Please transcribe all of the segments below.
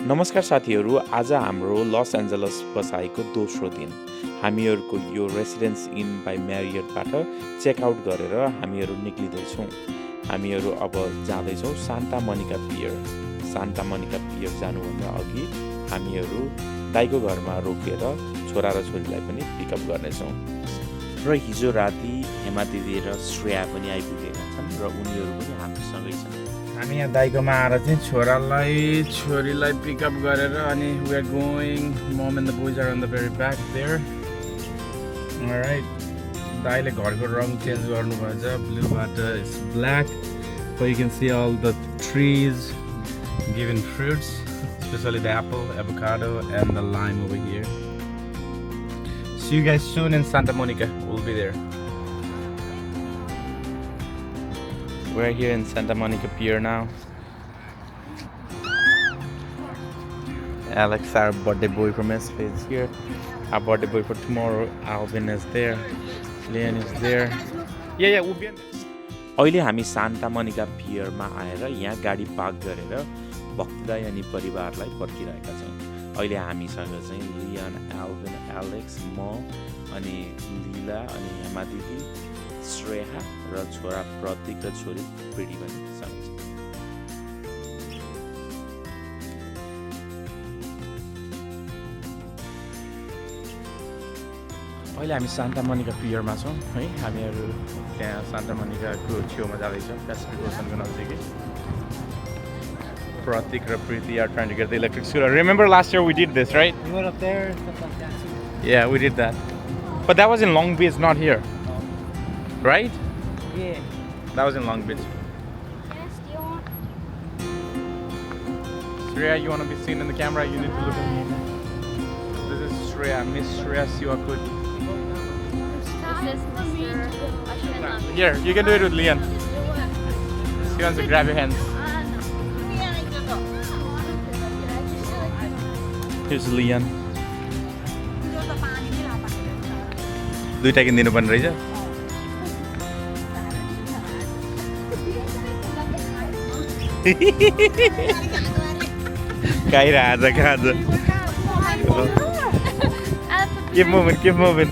नमस्कार साथीहरू, आज हाम्रो लस एन्जलस बसाइको दोस्रो दिन। हामीहरूको यो रेसिडेन्स इन बाई म्यारियटबाट चेकआउट गरेर हामीहरू निक्लिँदैछौँ। हामीहरू अब जाँदैछौँ सान्टा मोनिका पियर। सान्टा मोनिका पियर जानुभन्दा अघि हामीहरू दाइको घरमा रोकेर छोरा र छोरीलाई पनि पिकअप गर्नेछौँ। र हिजो राति हेमा दिदी र श्रेया पनि आइपुगेका छन् र उनीहरू पनि हामीसँगै छन्। हामी यहाँ दाइकोमा आएर चाहिँ छोरीलाई पिकअप गरेर अनि we are going. Mom and the boys are on the very back there. Alright. दाइले घरको रङ change गर्नुभएछ, ब्लूबाट is black. So you can see all the trees giving fruits, especially the apple, avocado and the lime over here. See you guys soon in Santa Monica. We'll be there. We're here in Santa Monica Pier now. Alex, our birthday boy from SP, is here. Our birthday boy for tomorrow, Alvin, is there. Leon is there. Yeah, Ubian. अहिले हामी सान्टा मोनिका पियरमा आएर यहाँ गाडी park गरेर भक्तिदाई अनि परिवारलाई पर्खिरहेका छौँ। अहिले हामीसँग चाहिँ लियन, एल्भिन, एलेक्स, म अनि लीला अनि हेमा दिदी, श्रेया र छोरा प्रतीक र छोरी प्रिटी पनि सँग छ। अहिले हामी सान्टा मोनिका पियरमा छौँ है। हामीहरू त्यहाँ सान्टा मोनिकाको छेउमा जाँदैछौँ, पेसिफिक ओसनको नजिकै। प्रतीक र प्रीति are trying to get the electric scooter. Remember last year we did this, right? We went up there and stuff like that too. Yeah, we did that. But that was in Long Beach, not here. Right? Yeah. That was in Long Beach. Yes, do you want? Shreya, you want to be seen in the camera? You need to look at me. This is Shreya, Miss Shreya Siwakuti. This is Mr. Here, you can do it with Leon. He wants to grab your hands. Here's Leon. दुईटा किनिदिनु पर्ने रहेछ। खाइरहेछ खान्छ। Keep moving, keep moving.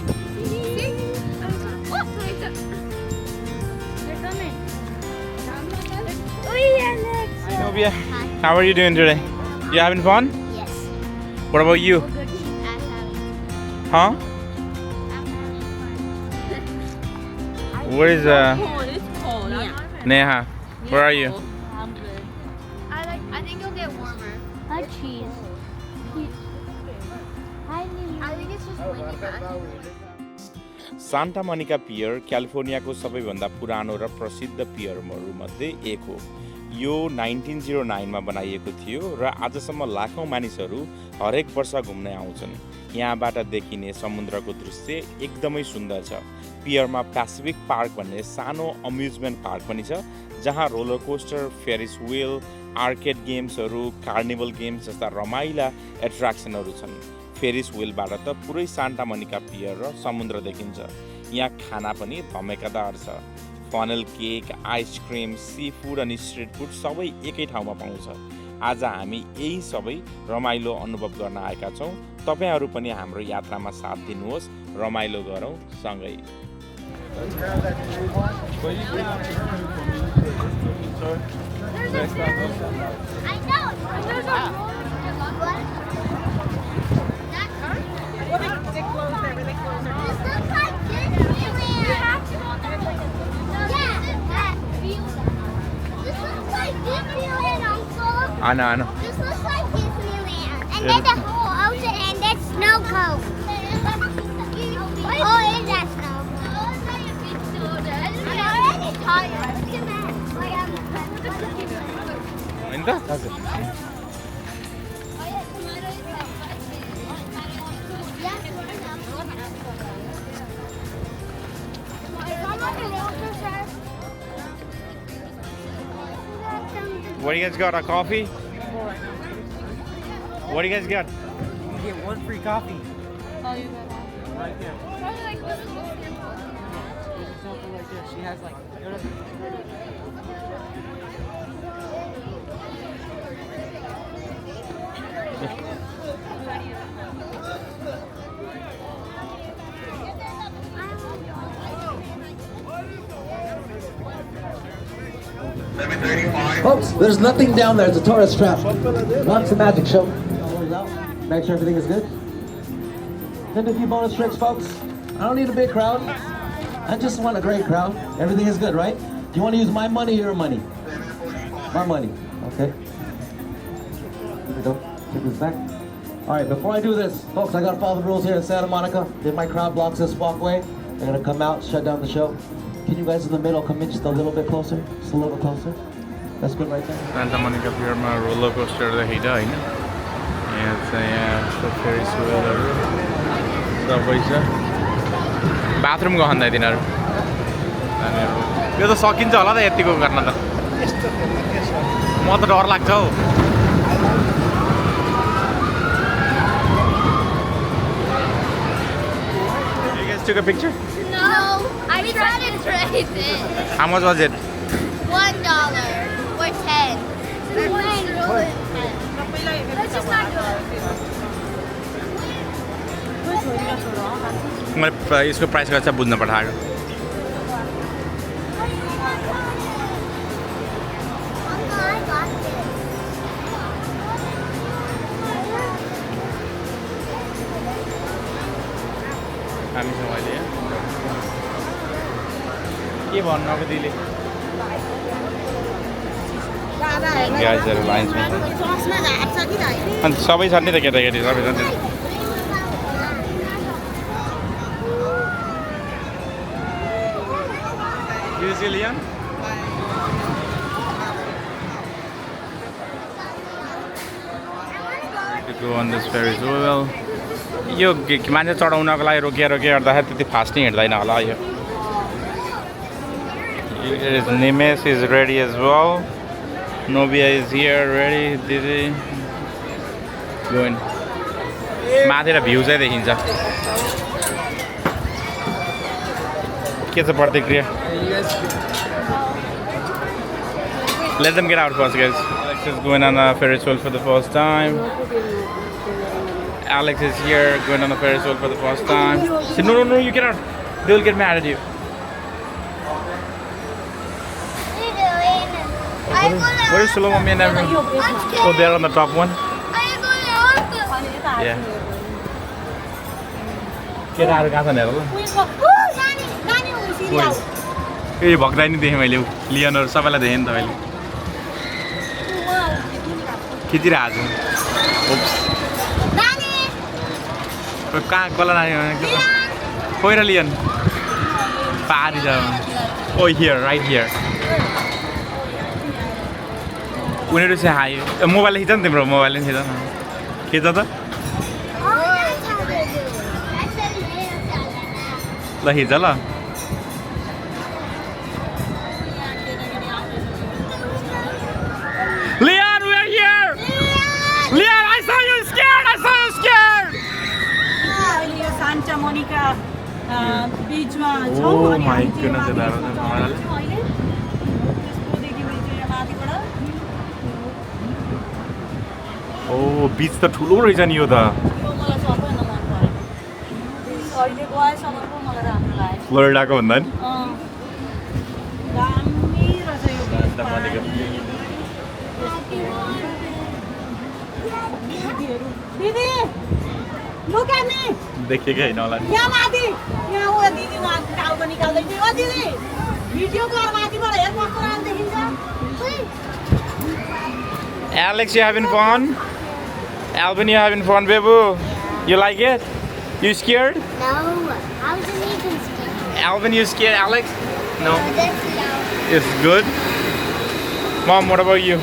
How are you doing today? You having fun? Yes. What about you? Huh? Where is It's cold. Neha? Where are you? I'm good. I think you'll get warmer. I like cheese. I think it's just windy back. सान्टा Monika पियर क्यालिफोर्नियाको सबैभन्दा पुरानो र प्रसिद्ध पियरहरूमध्ये एक हो। यो 1909 मा बनाइएको थियो र आजसम्म लाखौं मानिसहरू हरेक वर्ष घुम्न आउँछन्। यहाँबाट देखिने समुद्रको दृश्य एकदमै सुन्दर छ। पियरमा पेसिफिक पार्क भन्ने सानो अम्युजमेन्ट पार्क पनि छ, जहाँ roller coaster, Ferris wheel, arcade गेम्सहरू, कार्निभल गेम्स जस्ता रमाइला एट्र्याक्सनहरू छन्। फेरिस व्हीलबाट त पुरै सान्टा मोनिका पियर र समुद्र देखिन्छ। यहाँ खाना पनि धमेकादार छ। Funnel cake, ice cream, sea food अनि स्ट्रिट फुड सबै एकै ठाउँमा पाउँछ। आज हामी यही सबै रमाइलो अनुभव गर्न आएका छौँ। तपाईहरू पनि हाम्रो यात्रामा साथ दिनुहोस्, रमाइलो गरौँ सँगै। I know. This looks like Disneyland. And there's a whole ocean and there's snow cones. Oh, is that snow? I'm already tired. Look at that. In that? What do you guys got? A coffee? What do you guys got? You get one free coffee. Oh, you got Right there. probably like this. Something like this. She has like. Folks, there's nothing down there. It's a tourist trap. Not the magic show. Make sure everything is good. Then a few bonus tricks, folks. I don't need a big crowd. I just want a great crowd. Everything is good, right? Do you want to use my money or your money? My money. Okay. Here we go. Take this back. All right, before I do this, folks, I gotta follow the rules here in Santa Monica. If my crowd blocks this walkway, they're gonna come out, shut down the show. Can you guys in the middle come in just a little bit closer? Just a little closer. That's good right there. Santa Monica Pier मा roller coaster देखेको हैन यहाँ चाहिँ यहाँ Ferris व्हीलहरु सबै छ bathroom गहन्दै तिनीहरु यो त सकिन्छ होला त यतिको गर्न त म त डर लाग्छ हौ You guys took a picture? No, I tried to trade it. How much was it? $1 or 10. Let's just not do it. मैले यसको प्राइस गर्छ बुझ्न पठाएको Uncle, I got this. हामीसँग अहिले के भन्नु अब दिले गाइजहरु लाइन्समा अनि सबै छन् नि त केटाकेटी सबै छन् नि Brazilian? To go on this Ferris wheel. यो मान्छे चढाउनको लागि रोकिएर गर्दाखेरि त्यति फास्ट नै हिँड्दैन होला यो Nimes is ready as well. Novia is here ready. Didi going. माथि र भ्यू चाहिँ देखिन्छ के छ प्रतिक्रिया Let them get out first, guys. Alex is going on a Ferris wheel for the first time. Alex is here going on a Ferris wheel for the first time. Say, no, you get out. They will get mad at you. Where is Solomon and everyone? Oh, they're on the top one? Yeah. Get out of the ए भक्दै नि देखेँ मैले लियनहरु सबैलाई देखेँ नि त मैले खिचिरहेको छु कहाँ कसलाई नानी खोइ र लियन पारी छ ओ हियर राइट हियर उनीहरू चाहिँ हाई मोबाइल खिच न तिम्रो मोबाइलले खिच त ल खिच ल Leon, we're here! Leon, I saw you scared! Santa Monica beach ma Oh my goodness, Oh, beach त ठुलो रहेछ नि यो त फ्लोरिडाको भन्दा नि Didi, look at me. देखेकै हैन होला नि यहाँ माथि यहाँ हो दिदी वहाँ टाउको निकाल्दै थियो ओ दिदी भिडियो गरे माथिबाट हेर कस्तो राम्रो देखिन्छ Alex, you having fun? Alvin, you having fun, babu? You like it? You scared? No, I wasn't even scared. Alvin, you scared, Alex? No. That's no. It's good. Mom, what about you?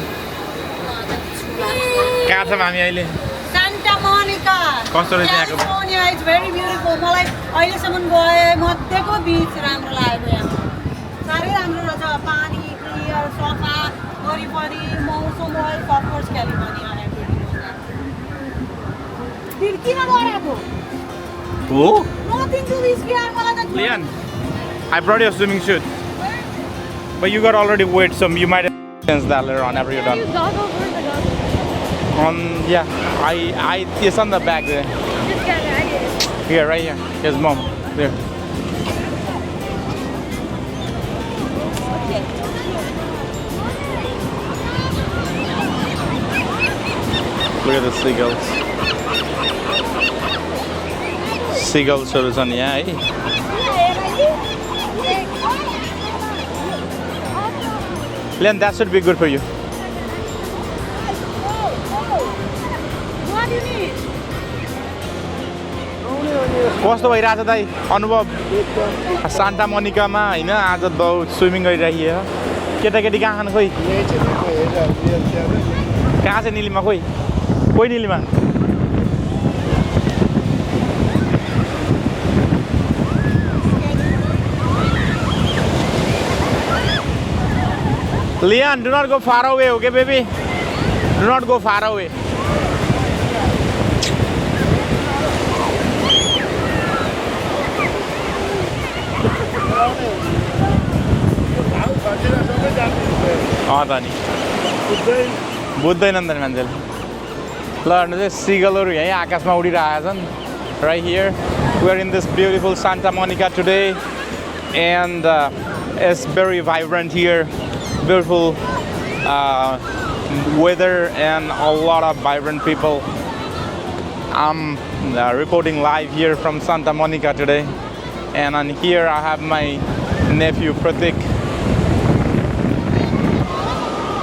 कहाँ छ मामी अहिले Santa Monica. कस्तो रहेछ यहाँको California is very beautiful. मलाई अहिलेसम्म गए मध्येको बीच राम्रो लाग्यो यहाँ साह्रै राम्रो रहेछ पानी क्लियर सफा वरिपरि मौसम वाइज अफ कोर्स क्यालिफोर्निया किन डराएको हो Nothing to be scared. मलाई त Leon, I brought you a swimming suit. But you got already wet, so you might have sense that later on after you're done. Yeah, it's on the back there. Here, right here. Here's mom. There. Look at the seagulls. Seagulls छन् यहाँ है. Len, that should be good for you. What do you need? कस्तो भइरहेछ दाइ अनुभव सान्टा मोनिकामा हैन आज बहुत swimming गरिराखियो केटाकेटी कहाँ खानु खोइ कहाँ छ निलिमा खोइ कोही Nilima Leon, do not go far away, okay baby? Do not go far away. बुझ्दैनन् त मान्छेले ल हेर्नु चाहिँ सिगलहरू यहीँ आकाशमा उडिरहेका छन् right here we are in this beautiful Santa Monica today and it's very vibrant here beautiful weather and a lot of vibrant people. I'm reporting live here from Santa Monica today and on here I have my nephew Pratik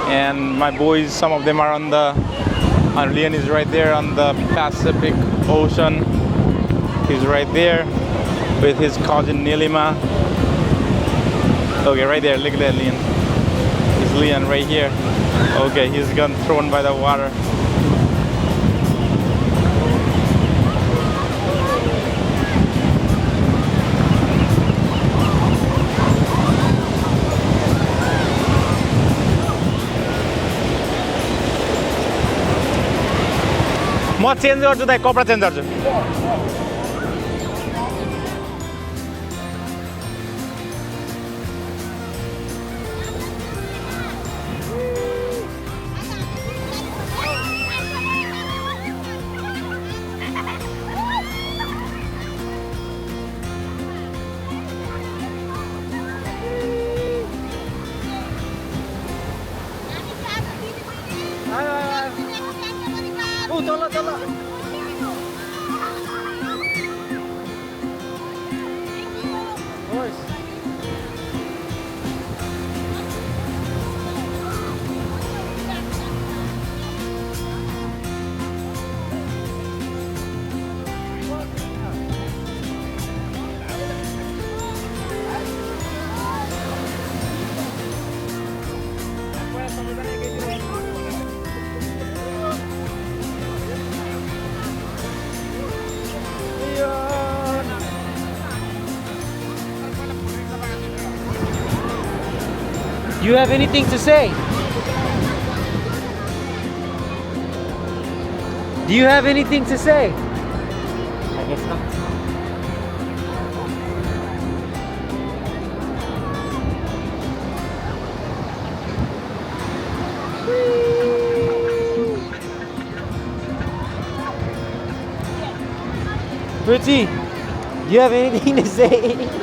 and my boys, some of them are on the Leon is right there on the Pacific Ocean. He's right there with his cousin Nilima. Okay, right there, look at that Leon. It's Leon right here. Okay, he's gone thrown by the water. म change गर्छु दाइ कपडा change गर्छु Do you have anything to say? Do you have anything to say? I guess not. Pretty, do you have anything to say?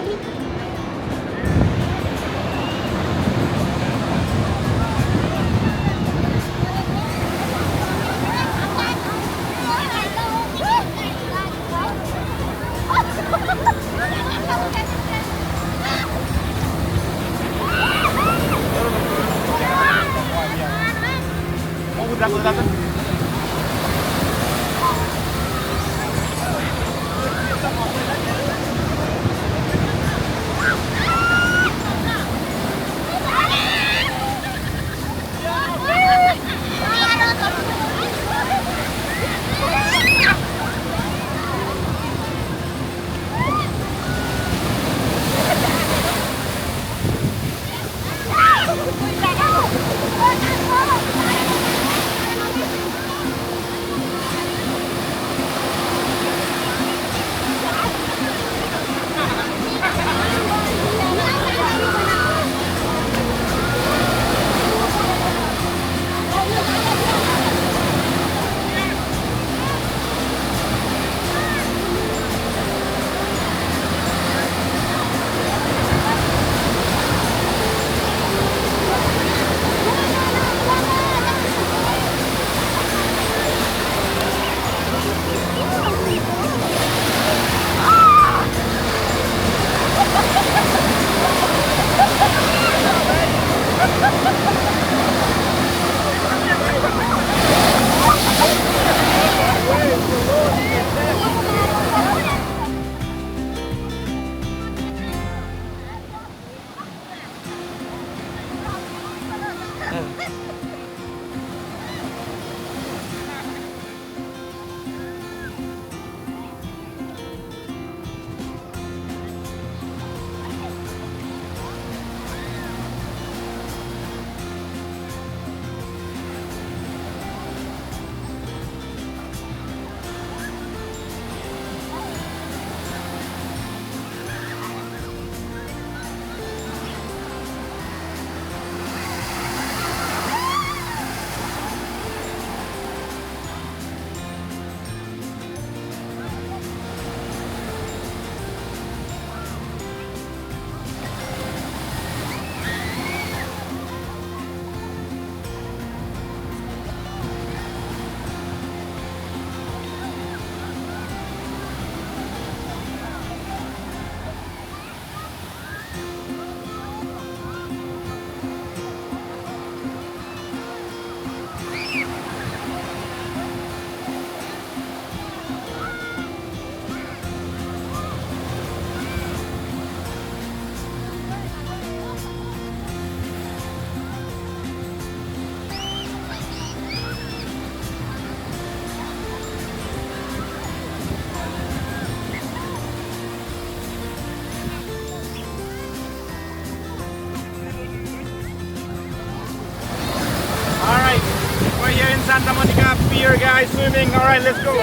guys swimming. All right, let's go.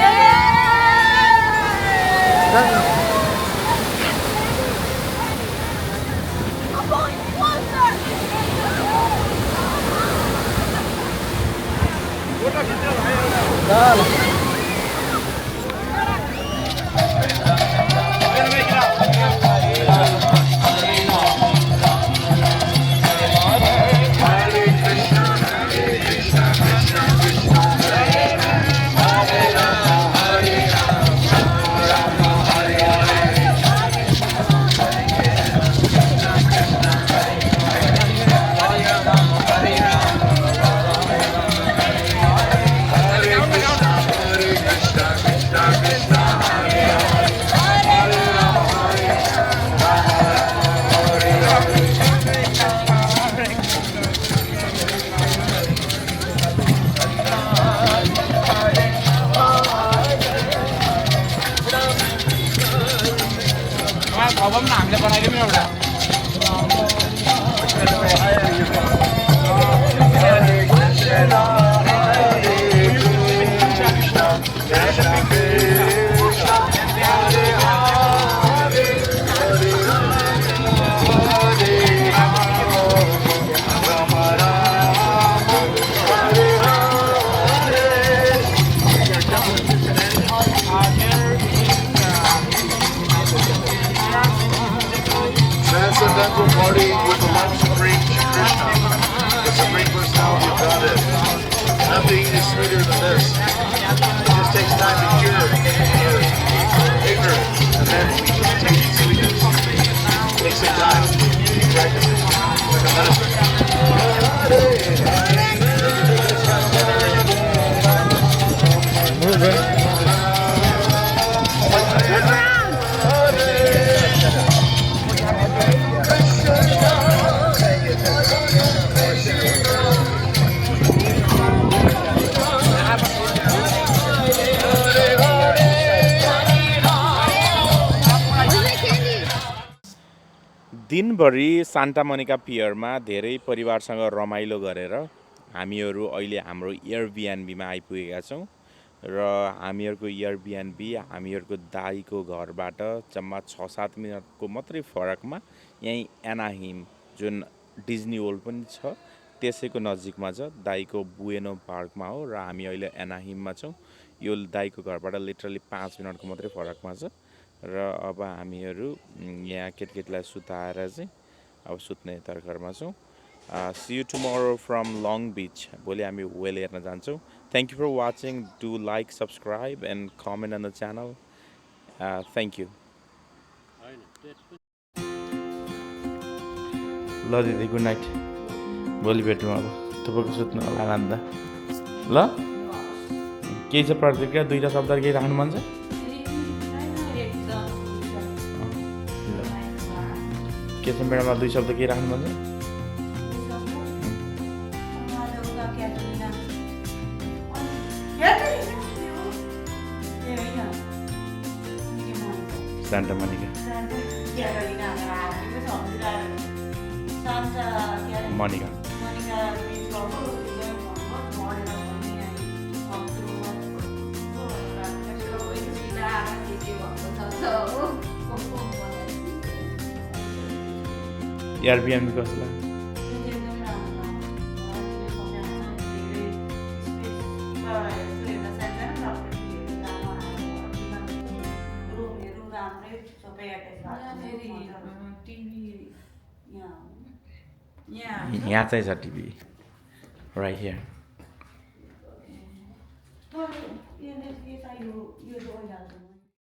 Transcendental party with the love supreme Shri Krishna, the supreme personality of Godhead. Nothing is sweeter than this. It just takes time to cure ignorance, and then we can taste the sweetness. It takes some time. Practice it. It's like a medicine. दिनभरि सान्टा मोनिका पियरमा धेरै परिवारसँग रमाइलो गरेर हामीहरू अहिले हाम्रो एयरबिएनबीमा आइपुगेका छौँ र हामीहरूको एयरबिएनबी हामीहरूको दाईको घरबाट जम्मा 6-7 मिनटको मात्रै फरकमा यहीँ एनाहिम जुन डिज्नी वर्ल्ड पनि छ त्यसैको नजिकमा छ दाईको बुएनो पार्कमा हो र हामी अहिले एनाहिममा छौँ यो दाईको घरबाट लिटरली 5 मिनटको मात्रै फरकमा छ र अब हामीहरू यहाँ केटकेटीलाई सुताएर चाहिँ अब सुत्ने तर्खरमा छौँ see you tomorrow from Long Beach भोलि हामी वेल हेर्न जान्छौँ thank you for watching do like subscribe and comment on the channel thank you ल दिदी गुड नाइट भोलि भेटौँ अब तपाईँको सुत्नु होला आनन्द ल केही छ प्रतिक्रिया दुईवटा शब्द केही राख्नु मन छ के छ म्याडमलाई 2 शब्द केही राख्नु मन छ Santa Monica. Monica. Airbnb कसला यहाँ चाहिँ छ टिभी right here